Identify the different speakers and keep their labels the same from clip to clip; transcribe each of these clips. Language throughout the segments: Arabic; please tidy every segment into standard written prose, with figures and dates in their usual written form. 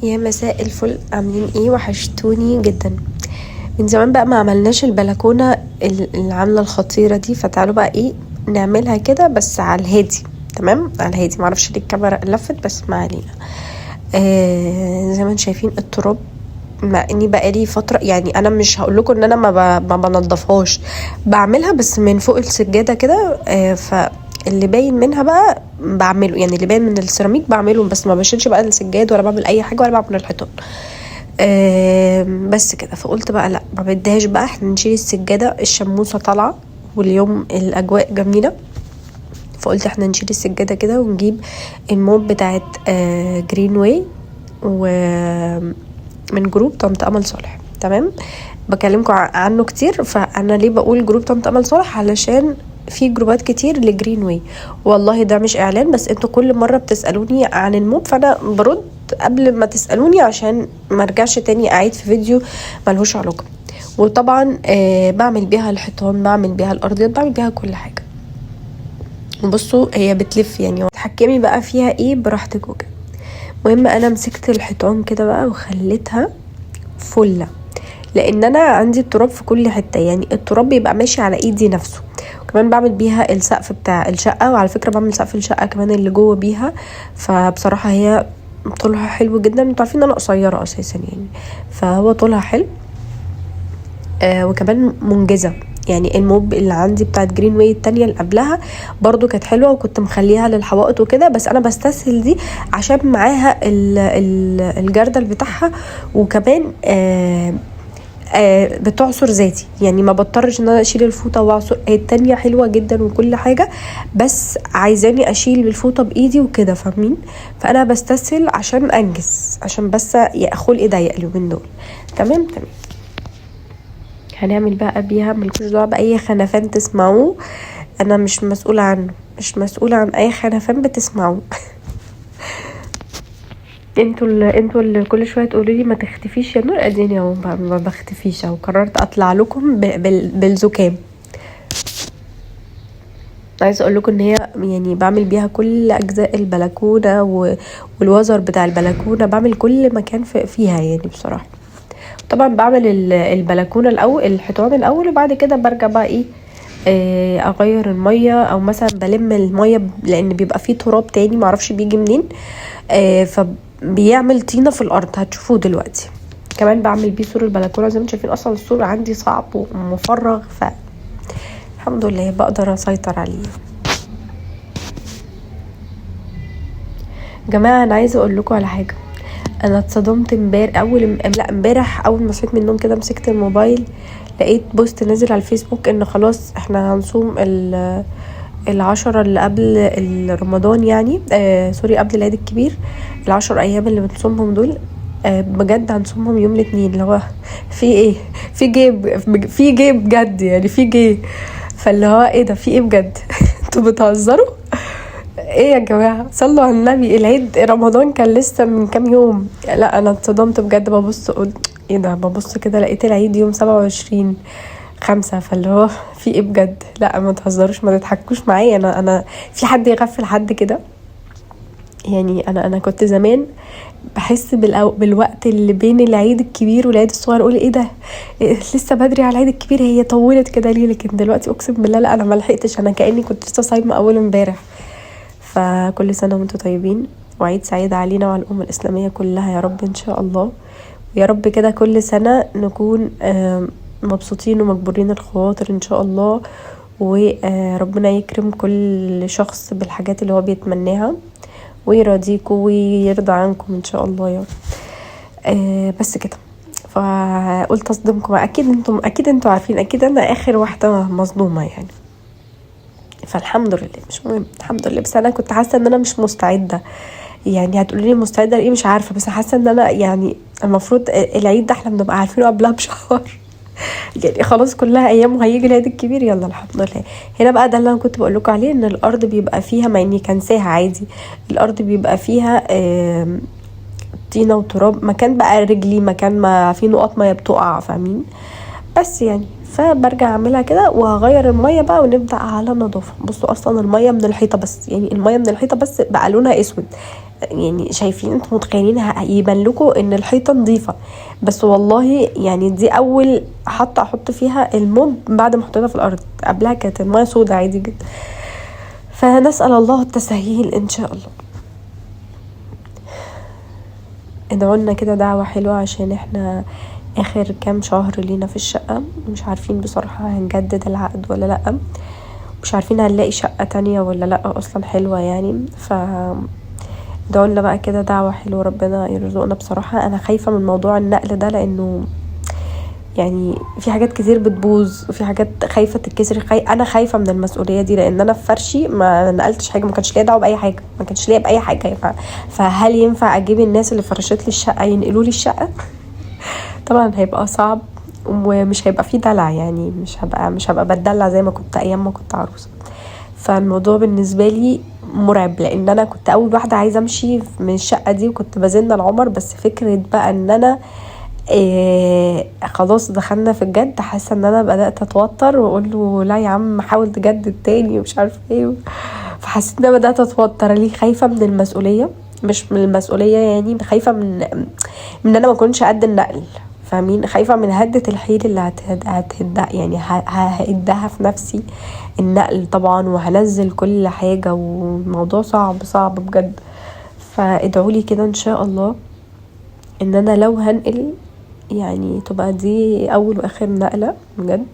Speaker 1: يا مساء الفل، عاملين ايه؟ وحشتوني جدا. من زمان بقى ما عملناش البلكونه اللي عامله الخطيره دي، فتعالوا بقى ايه نعملها كده بس على الهادي. تمام، على الهادي. معرفش ليه الكاميرا لفت، بس ما علينا. زي ما انتم شايفين التراب، مع اني بقالي فتره، يعني انا مش هقول لكم ان انا ما بنضفهاش، بعملها بس من فوق السجاده كده. فاللي باين منها بقى بعمله، يعني اللي باين من السيراميك بعمله، بس ما بشيلش بقى السجاد ولا بعمل اي حاجه ولا بعمل الحيطان. بس كده. فقلت بقى لا، ما بديهاش بقى، احنا نشيل السجاده، الشموسه طالعه واليوم الاجواء جميله. فقلت احنا نشيل السجاده كده ونجيب الموب بتاعت جرين واي، ومن جروب طنط امل صالح. تمام، بكلمكم عنه كتير. فانا ليه بقول جروب طنط امل صالح؟ علشان في جروبات كتير لجرين واي. والله ده مش اعلان، بس انتوا كل مره بتسالوني عن الموب، فانا برد قبل ما تسالوني عشان ما ارجعش تاني اعيد في فيديو ملهوش علاقه. وطبعا بعمل بيها الحيطان، بعمل بيها الارضيات، بعمل بيها كل حاجه. بصوا هي بتلف يعني، تحكمي بقى فيها ايه براحتك وكده. المهم انا مسكت الحيطان كده بقى وخليتها فله، لان انا عندي التراب في كل حته، يعني التراب بيبقى ماشي على ايدي نفسه. وكمان بعمل بيها السقف بتاع الشقه، وعلى فكره بعمل سقف الشقه كمان اللي جوه بيها. فبصراحه هي طولها حلو جدا. انتوا عارفين ان انا قصيره اساسا يعني، فهو طولها حلو. وكمان منجزه. يعني الموب اللي عندي بتاعت جرين واي التانية اللي قبلها برضو كانت حلوة، وكنت مخليها للحوائط وكده، بس انا بستسهل دي عشان معاها الجردل بتاعها. وكمان بتعصر ذاتي، يعني ما بضطرش ان انا اشيل الفوطه واعصر. التانية حلوه جدا وكل حاجه، بس عايزاني اشيل الفوطه بايدي وكده، فاهمين؟ فانا بستسهل عشان انجز، عشان بس خلقي ضيق اليومين دول. تمام تمام. هنعمل بقى بيها، ملكوش دعوه باي خنفان تسمعوه، انا مش مسؤوله عنه، مش مسؤوله عن اي خنفان بتسمعوه. انتوا اللي كل شويه تقولوا لي ما تختفيش يا نور، اديني اهو ما بختفيش اهو. قررت اطلع لكم بالزكام. عايزه اقول لكم ان هي يعني بعمل بيها كل اجزاء البلكونه والوزر بتاع البلكونه، بعمل كل مكان فيها يعني بصراحه. طبعا بعمل البلكونه الاول، الحيطان الاول، وبعد كده برجع بقى ايه اغير الميه، او مثلا بلم الميه لان بيبقى فيه تراب تاني معرفش بيجي منين. فبيعمل طينه في الارض، هتشوفوه دلوقتي. كمان بعمل بيه سور البلكونه، زي ما انتم شايفين اصلا السور عندي صعب ومفرغ، فالحمد لله بقدر اسيطر عليه. جماعه انا عايزه اقول لكم على حاجه. انا اتصدمت امبارح اول ما صحيت من النوم كده، مسكت الموبايل لقيت بوست نازل على الفيسبوك ان خلاص احنا هنصوم 10 اللي قبل رمضان، يعني سوري، قبل العيد الكبير. 10 ايام اللي بنصومهم دول بجد هنصومهم يوم الاثنين. اللي هو في ايه؟ في جيب بجد، يعني في جيب. فاللي هو ايه ده؟ في ايه بجد؟ انتوا بتهزروا؟ ايه يا جماعه، صلوا على النبي، العيد رمضان كان لسه من كام يوم. لا انا اتصدمت بجد، ببص ايه ده؟ ببص كده لقيت العيد يوم 27/5. فاللي هو في ايه بجد؟ لا ما تهزروش، ما تضحكوش معايا. انا في حد يغفل حد كده؟ يعني انا كنت زمان بحس بالوقت اللي بين العيد الكبير والعيد الصغير، اقول ايه ده؟ إيه لسه بدري على العيد الكبير، هي طولت كده ليه؟ لكن دلوقتي اقسم بالله لا، انا ما لحقتش، انا كاني كنت لسه صايمه اول امبارح. فكل سنه وانتم طيبين، وعيد سعيد علينا وعلى الامه الاسلاميه كلها يا رب ان شاء الله. ويا رب كده كل سنه نكون مبسوطين ومجبورين الخواطر ان شاء الله، وربنا يكرم كل شخص بالحاجات اللي هو بيتمناها، ويرضيكوا ويرضى عنكم ان شاء الله يا رب. بس كده. فقلت اصدمكم، اكيد انتم عارفين، اكيد انا اخر واحده مصدومه يعني. فالحمد لله، مش مهم، الحمد لله. بس انا كنت حاسه ان انا مش مستعده. يعني هتقولي لي مستعده لايه؟ مش عارفه، بس حاسه ان انا يعني المفروض العيد ده احنا بنبقى عارفينه قبلها بشهر. يعني خلاص كلها ايام وهيجي العيد الكبير، يلا الحمد لله. هنا بقى ده اللي انا كنت بقول لكم عليه، ان الارض بيبقى فيها، مع اني كنساها عادي، الارض بيبقى فيها طينه وتراب، مكان بقى رجلي، مكان ما في نقط ميه بتقع، فاهمين؟ بس يعني فبرجع اعملها كده وهغير الميه بقى ونبدا على نظافه. بصوا اصلا الميه من الحيطه بس، يعني الميه من الحيطه بس بقى لونها اسود، يعني شايفين انتوا متخيلين يبان لكم ان الحيطه نظيفه، بس والله يعني دي اول احط فيها الموب بعد ما حطيتها في الارض، قبلها كانت الميه سودا عادي جدا. فنسال الله التسهيل ان شاء الله. ادعوا لنا كده دعوه حلوه عشان احنا اخر كام شهر لينا في الشقه، مش عارفين بصراحه هنجدد العقد ولا لا، مش عارفين هنلاقي شقه تانية ولا لا اصلا حلوه يعني. ف ادعوا لنا بقى كده دعوه حلوه ربنا يرزقنا. بصراحه انا خايفه من موضوع النقل ده، لانه يعني في حاجات كتير بتبوظ وفي حاجات خايفه تتكسر. انا خايفه من المسؤوليه دي، لان انا في فرشي ما نقلتش حاجه، ما كانش ليا دعوه باي حاجه، ما كانش ليا باي حاجه. فهل ينفع اجيب الناس اللي فرشت لي الشقه ينقلوا لي الشقه؟ طبعا هيبقى صعب ومش هيبقى فيه دلع، يعني مش هبقى بتدلع زي ما كنت ايام ما كنت عروسه. فالموضوع بالنسبه لي مرعب، لان انا كنت اول واحده عايزه امشي من الشقه دي، وكنت بزن العمر. بس فكره بقى ان انا خلاص دخلنا في الجد، حاسه ان انا بدات اتوتر واقول له لا يا عم حاول تجدد تاني ومش عارفه ايه. فحسيت ان انا بدات اتوتر. ليه؟ خايفه من المسؤوليه، مش من المسؤوليه يعني، خايفه من ان انا ما اكونش قد النقل، فاهمين؟ خايفه من هدة الحيل اللي هتهدها، يعني ههدها في نفسي النقل طبعا، وهنزل كل حاجه، والموضوع صعب بجد. فادعولي كده ان شاء الله ان انا لو هنقل يعني تبقى دي اول واخر نقله بجد.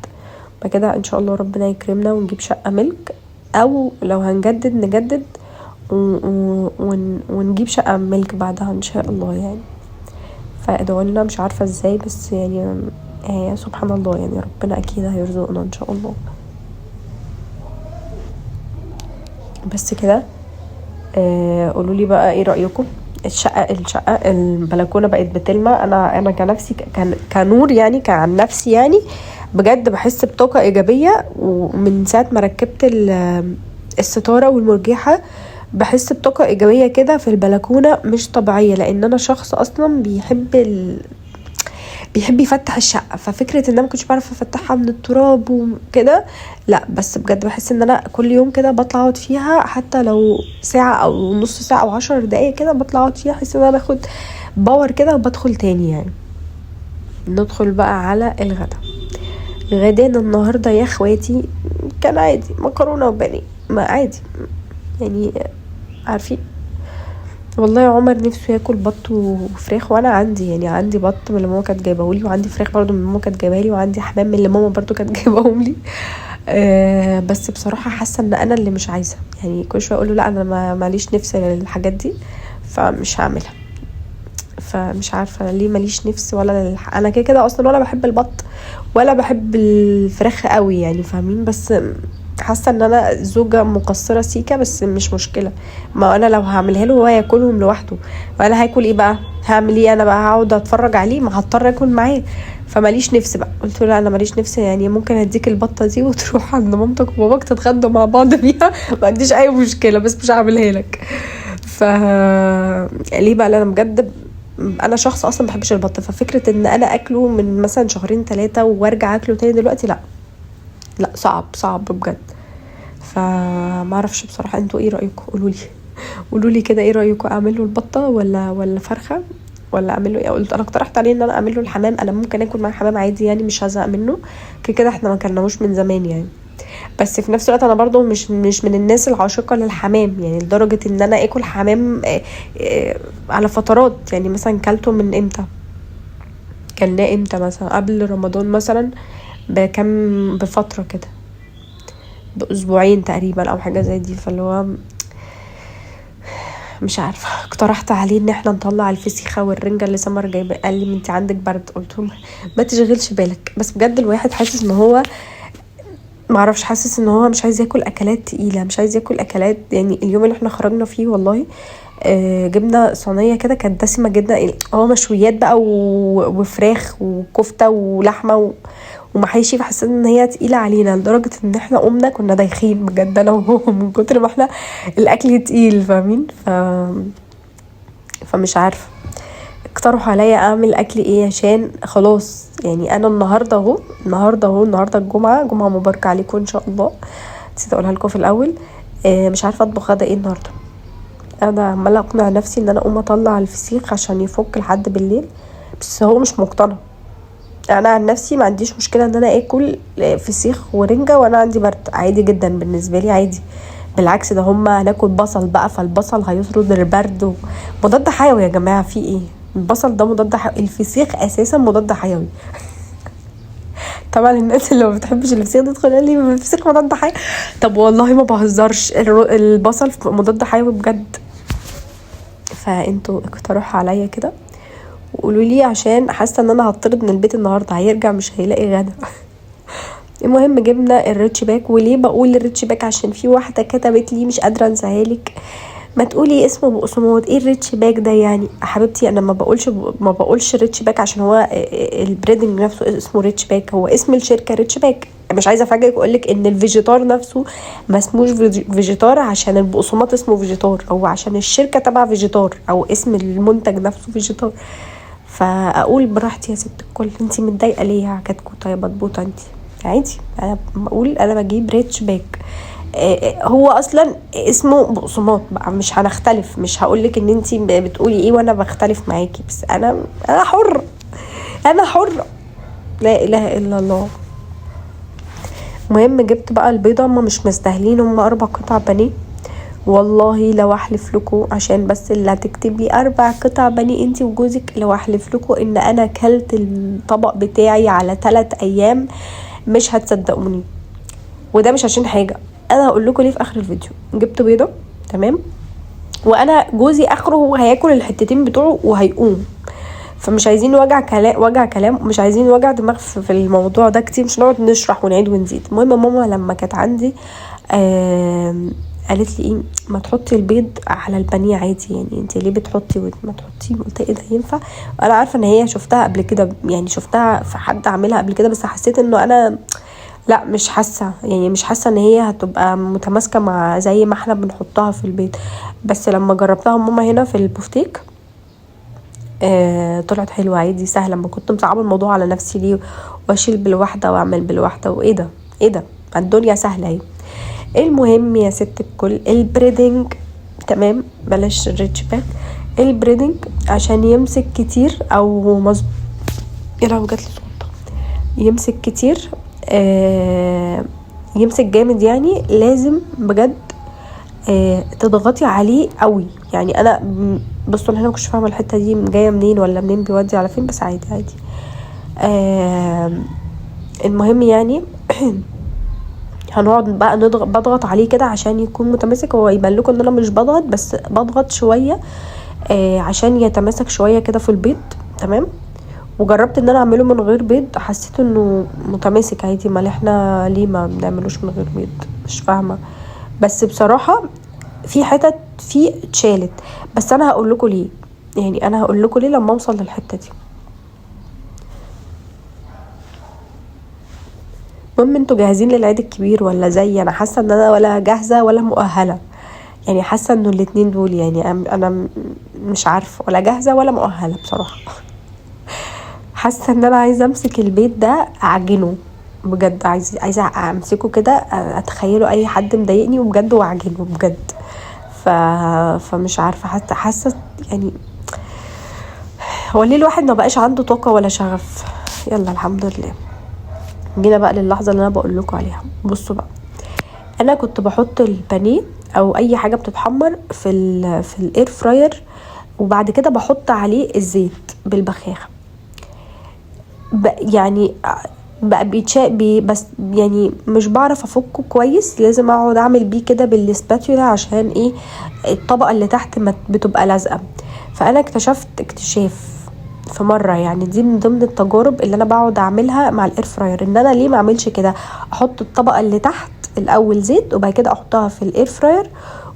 Speaker 1: بعد كده ان شاء الله ربنا يكرمنا ونجيب شقه ملك، او لو هنجدد نجدد ونجيب شقه ملك بعدها ان شاء الله يعني. فادعوا لنا، مش عارفه ازاي بس يعني سبحان الله، يعني ربنا اكيد هيرزقنا ان شاء الله. بس كده قولوا لي بقى ايه رايكم. الشقه البلكونه بقت بتلمع. انا كنفسي كنور يعني، كعن نفسي يعني بجد بحس بطاقه ايجابيه، ومن ساعه ما ركبت الستاره والمرجحه بحس بطاقه ايجابيه كده في البلكونه مش طبيعيه، لان انا شخص اصلا بيحب يفتح الشقه. ففكره ان انا ما كنتش بعرف افتحها من التراب وكده، لا بس بجد بحس ان انا كل يوم كده بطلع اقعد فيها، حتى لو ساعه او نص ساعه او 10 دقايق كده بطلع اقعد فيها، احس ان انا باخد باور كده وبدخل تاني يعني. ندخل بقى على الغدا. غدانا النهارده يا اخواتي كان عادي، مكرونه وبانيه، ما عادي يعني. عارفين والله عمر نفسه ياكل بط وفراخ، وانا عندي بط من اللي ماما كانت جايباهولي، وعندي فراخ برضو من ماما كانت جايباها لي، وعندي حمام من اللي ماما برضو كانت جايباهم لي. بس بصراحه حاسه ان انا اللي مش عايزه، يعني كل شويه اقول له لا انا ماليش نفس للحاجات دي فمش هعملها. فمش عارفه ليه ماليش نفس، ولا انا كده اصلا ولا بحب البط ولا بحب الفراخ قوي يعني، فاهمين؟ بس حاسه ان انا زوجه مقصره سيكا، بس مش مشكله. ما انا لو هعملها له هو ياكلهم لوحده، وانا هاكل ايه بقى؟ هعمل ايه؟ انا بقى هقعد اتفرج عليه؟ ما هضطر اكل معاه. فماليش نفس بقى. قلت له لا انا ماليش نفس، يعني ممكن اديك البطه دي وتروح عند مامتك وباباك تتغدوا مع بعض بيها، ما عنديش اي مشكله، بس مش هعملها لك. ف ليه بقى؟ انا بجد انا شخص اصلا بحبش البط، ففكره ان انا اكله من مثلا شهرين 3 وارجع اكله تاني دلوقتي لا صعب بجد. فمعرفش بصراحه انتوا ايه رايكم؟ قولولي كده ايه رايكم، اعمل له البطه ولا فرخه ولا اعمل له ايه؟ قلت انا اقترحت عليه ان انا اعمل له الحمام، انا ممكن اكل مع الحمام عادي يعني، مش هزهق منه كده احنا ما كلناهوش من زمان يعني. بس في نفس الوقت انا برضو مش من الناس العاشقه للحمام، يعني لدرجه ان انا اكل حمام على فترات. يعني مثلا كلته من امتى؟ كلناه امتى؟ مثلا قبل رمضان مثلا بفتره كده، باسبوعين تقريبا او حاجه زي دي. فاللي هو مش عارفه. اقترحت عليه ان احنا نطلع الفسيخه والرنجه اللي سمر جايبه، قال لي انت عندك برد. قلت له ما تشغلش بالك. بس بجد الواحد حاسس ان هو معرفش، حاسس ان هو مش عايز ياكل اكلات تقيله، مش عايز ياكل اكلات. يعني اليوم اللي احنا خرجنا فيه والله جبنا صينيه كده كانت دسمه جدا، هو مشويات بقى وفراخ وكفته ولحمه ومحاشي، فحسيت ان هي تقيله علينا لدرجه ان احنا قمنا كنا دايخين بجد انا وهو من كتر ما احنا الاكل تقيل، فاهمين؟ فمش عارفه. اقترحوا عليا اعمل اكل ايه، عشان خلاص يعني انا النهارده الجمعه مباركه عليكم ان شاء الله، نسيت اقولها لكم في الاول. مش عارفه اطبخ غدا ايه النهارده. انا عماله اقنع نفسي ان انا اقوم اطلع الفسيخ عشان يفك لحد بالليل، بس هو مش مقتنع. انا عن نفسي ما عنديش مشكله ان انا اكل فسيخ ورنجه وانا عندي برد، عادي جدا بالنسبه لي، عادي. بالعكس ده هما هناكل بصل بقى، فالبصل هيطرد البرد. مضاد حيوي يا جماعه، في ايه؟ البصل ده مضاد حيوي، الفسيخ اساسا مضاد حيوي. طبعا الناس اللي ما بتحبش الفسيخ دي تدخل لي الفسيخ مضاد حيوي. طب والله ما بهزرش، البصل مضاد حيوي بجد. فانتوا اقترحوا عليا كده وقولوا لي، عشان حاسه ان انا هطرد من البيت النهارده، هيرجع مش هيلاقي غدا. المهم جبنا الريتش باك. وليه بقول الريتش باك؟ عشان في واحده كتبت لي مش قادره انساها لك، ما تقولي اسمه بقسماط، ايه الريتش باك ده يعني؟ حبيبتي انا ما بقولش ريتش باك عشان هو البريدنج نفسه اسمه ريتش باك، هو اسم الشركه ريتش باك. مش عايزه افاجئك اقولك ان الفيجيتار نفسه ما اسموش فيجيتار عشان البقسماط اسمه فيجيتار، او عشان الشركه تبع فيجيتار، او اسم المنتج نفسه فيجيتار. فاقول براحتي يا ست الكل، انتي متضايقه ليه يا كتكوته يا بطبوطه؟ انتي عادي، انا بقول انا بجيب ريتش باك. هو اصلا اسمه بقسماط بقى، مش هنختلف، مش هقولك ان انتي بتقولي ايه وانا بختلف معاكي، بس انا حر، انا حر، لا اله الا الله. المهم جبت بقى البيضه، هم مش مستاهلين، هم 4 قطع بانيه. والله لو احلف لكم، عشان بس اللي هتكتب لي 4 قطع بانيه انتي وجوزك، لو احلف لكم ان انا كلت الطبق بتاعي على 3 ايام مش هتصدقوني. وده مش عشان حاجه، انا هقول لكم ليه في اخر الفيديو. جبت بيضه تمام، وانا جوزي اخره هو هياكل الحتتين بتوعه وهيقوم، فمش عايزين وجع كلام، مش عايزين وجع دماغ في الموضوع ده كتير، مش نقعد نشرح ونعيد ونزيد. المهم ماما لما كانت عندي قالت لي ايه، ما تحطي البيض على البانيه عادي، يعني انت ليه بتحطي وما تحطيه؟ قلت ايه ده ينفع؟ انا عارفه ان هي شفتها قبل كده، يعني شفتها في حد عاملها قبل كده، بس حسيت انه انا لا، مش حاسه، يعني مش حاسه ان هي هتبقى متماسكه مع زي ما احنا بنحطها في البيت. بس لما جربتها ماما هنا في البوفتيك طلعت حلوه عادي سهله. لما كنت مصعبه الموضوع على نفسي ليه، واشيل بالواحده واعمل بالواحده، وايه ده ايه ده، الدنيا سهله اهي. المهم يا ست الكل، البريدنج تمام، بلاش الريتش باك، البريدنج عشان يمسك كتير او ايه لو جات لي صوت، يمسك كتير يمسك جامد، يعني لازم بجد تضغطي عليه قوي. يعني انا بصوا انا هنا مكنتش فاهمه الحته دي جايه منين ولا منين بيودي على فين، بس عادي عادي. المهم يعني هنقعد بقى بضغط عليه كده عشان يكون متماسك. هو يبان لكم ان انا مش بضغط، بس بضغط شويه عشان يتماسك شويه كده في البيض تمام. وجربت ان انا اعمله من غير بيض، حسيت انه متماسك عادي. ما احنا ليه ما بنعملوش من غير بيض؟ مش فاهمه. بس بصراحه في حتت فيه اتشالت، بس انا هقول لكم ليه، يعني انا هقول لكم ليه لما اوصل للحته دي. المهم انتوا جاهزين للعيد الكبير ولا زي انا؟ حاسه ان انا ولا جاهزه ولا مؤهله، يعني حاسه انه الاتنين دول، يعني انا مش عارفه ولا جاهزه ولا مؤهله بصراحه. حاسه ان انا عايزه امسك البيت ده اعجنه بجد، عايزه امسكه كده، اتخيله اي حد مضايقني وبجد واعجنه بجد. فمش عارفه، حاسه يعني هو ليه الواحد ما بقاش عنده طاقه ولا شغف. يلا الحمد لله. جينا بقى للحظه اللي انا بقول لكم عليها. بصوا بقى، انا كنت بحط البانيه او اي حاجه بتتحمر في الاير فراير، وبعد كده بحط عليه الزيت بالبخاخه. يعني بقى بس يعني مش بعرف افكه كويس، لازم اقعد اعمل بيه كده بالسباتولا عشان ايه، الطبقه اللي تحت ما بتبقى لازقه. فانا اكتشفت اكتشاف في مره، يعني دي من ضمن التجارب اللي انا بقعد اعملها مع الاير فراير، ان انا ليه ما اعملش كده، احط الطبقه اللي تحت الاول زيت وبعد كده احطها في الاير فراير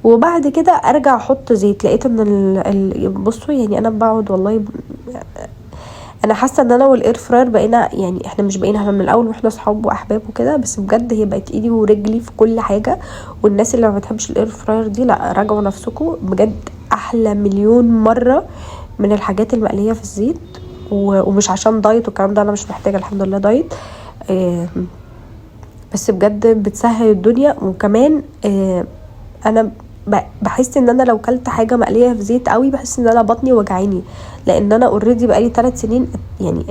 Speaker 1: وبعد كده ارجع احط زيت. لقيت ان بصوا يعني انا بقعد والله انا حاسه ان انا والاير فراير بقينا، يعني احنا مش بقينا، احنا من الاول واحنا صحاب واحباب وكده، بس بجد هي بقت ايدي ورجلي في كل حاجه. والناس اللي ما بتحبش الاير فراير دي لا، راجعوا نفسكم بجد، احلى مليون مره من الحاجات المقليه في الزيت، ومش عشان دايت والكلام ده، انا مش محتاجه الحمد لله دايت، بس بجد بتسهل الدنيا. وكمان انا بحس ان انا لو كلت حاجه مقليه في زيت قوي بحس ان انا بطني وجعاني، لان انا اوريدي بقالي 3 سنين يعني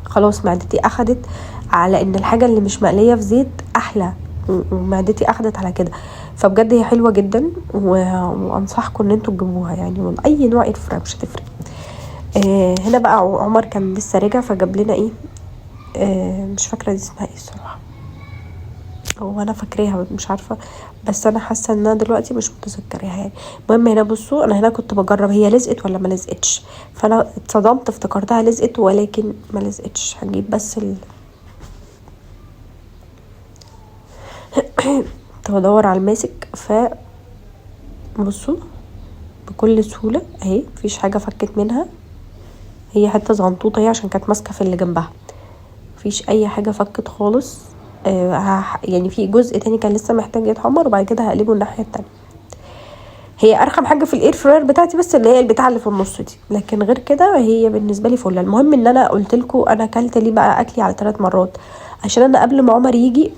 Speaker 1: خلاص معدتي اخدت على ان الحاجه اللي مش مقليه في زيت احلى، ومعدتي اخدت على كده. فبجد هي حلوه جدا، وانصحكم ان انتوا تجيبوها يعني من اي نوع اير فراير مش هتفرق. هنا بقى عمر كان لسه راجع فجاب لنا ايه، مش فاكره دي اسمها ايه الصراحه، هو انا فاكراها مش عارفه، بس انا حاسه ان انا دلوقتي مش متذكراها يعني. المهم هنا بصوا، انا هنا كنت بجرب هي لزقت ولا ما لزقتش، فانا اتصدمت افتكرتها لزقت ولكن ما لزقتش. هنجيب بس كنت بدور على الماسك، بصوا بكل سهوله اهي مفيش حاجه فكت منها، هي حته زنطوطه هي عشان كانت ماسكه في اللي جنبها، مفيش اي حاجه فكت خالص. يعني في جزء تاني كان لسه محتاج يتحمر، وبعد كده هقلبه الناحيه التانية. هي ارخم حاجه في الاير فراير بتاعتي بس اللي هي البتاعه اللي في النص دي، لكن غير كده هي بالنسبه لي فل. المهم ان انا قلت لكم انا اكلت ليه بقى اكلي على 3 مرات، عشان انا قبل ما عمر يجي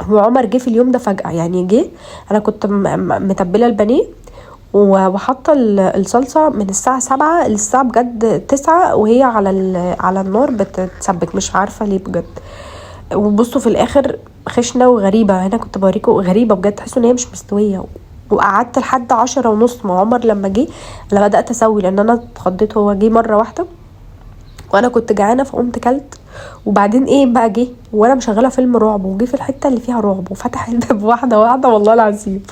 Speaker 1: هو عمر جه في اليوم ده فجاه يعني، جه انا كنت متبله البانيه وحاطه الصلصه من الساعه 7 للساعه بجد 9 وهي على النار بتتسبك، مش عارفه ليه بجد. وبصوا في الاخر خشنه وغريبه، هنا كنت بوريكم غريبه بجد، تحسوا ان هي مش مستويه. وقعدت لحد 10:30 ما عمر لما جه انا بدات اسوي، لان انا اتخضيت، هو جه مره واحده وانا كنت جعانه فقمت كلت. وبعدين ايه بقى، جه وانا مشغله فيلم رعب، وجه في الحته اللي فيها رعب وفتح الباب واحده واحده والله العظيم،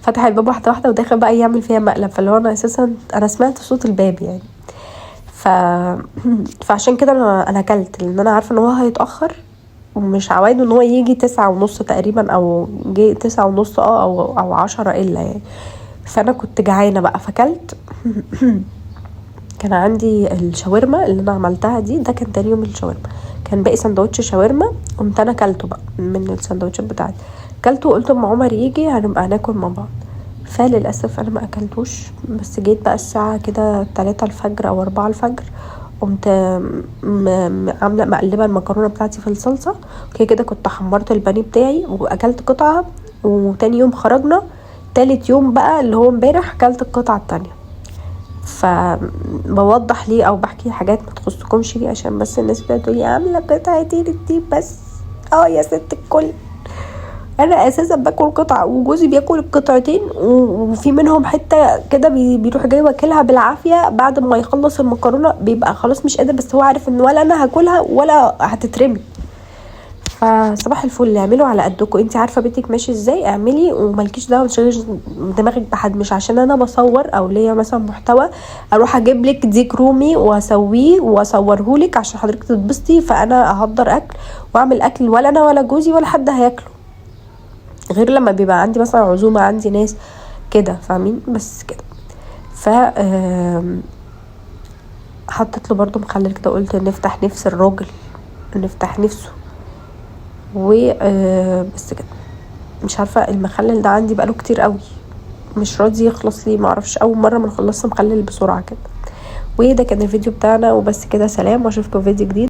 Speaker 1: فتح الباب واحده واحده وداخل بقى يعمل فيها مقلب، فاللي هو انا اساسا انا سمعت صوت الباب يعني. فعشان كده انا اكلت، لان انا عارفه ان هو هيتاخر ومش عوايده ان هو يجي 9:30 تقريبا، او جه 9:30 او 10 الا يعني. فانا كنت جعانه بقى فكلت. كان عندي الشاورما اللي انا عملتها دي، ده كان تاني يوم الشاورما، كان باقي سندوتش شاورما، قمت انا كلته بقى من السندوتشات بتاعتي، كلته وقلت اما عمر يجي هنبقى ناكل مع بعض. فللاسف انا ما اكلتوش، بس جيت بقى الساعه كده 3 الفجر او 4 الفجر، قمت عامله مقلبه المكرونه بتاعتي في الصلصه كده كده، كنت حمرت البانيه بتاعي واكلت قطعه. وتاني يوم خرجنا، تالت يوم بقى اللي هو امبارح كلت القطعه التانية. فبوضح ليه او بحكي حاجات ما تخصكمش ليه، عشان بس الناس بتقولي عامله قطعتين دي بس. يا ست الكل، انا اساسا باكل قطعه وجوزي بياكل القطعتين، وفي منهم حته كده بيروح جاي واكلها بالعافيه بعد ما يخلص المكرونه، بيبقى خلاص مش قادر، بس هو عارف ان ولا انا هاكلها ولا هتترمي. فصباح الفل، اعملوا على قدكم، انت عارفه بيتك ماشي ازاي اعملي، ومالكيش دعوه تشغلي دماغك بحد، مش عشان انا بصور او ليا مثلا محتوى اروح اجيب لك ديك رومي واسويه واصورهولك عشان حضرتك تتبسطي، فانا اهدر اكل واعمل اكل ولا انا ولا جوزي ولا حد هياكله، غير لما بيبقى عندي مثلا عزومه عندي ناس كده فاهمين. بس كده ف حطيت له برضو مخلل كده، قلت نفتح نفس الراجل، نفتح نفسه بس كده. مش عارفه المخلل ده عندي بقاله كتير قوي مش راضي يخلص ليه، معرفش، اول مره ما نخلصش مخلل بسرعه كده. وده كان الفيديو بتاعنا وبس كده، سلام واشوفكم في فيديو جديد.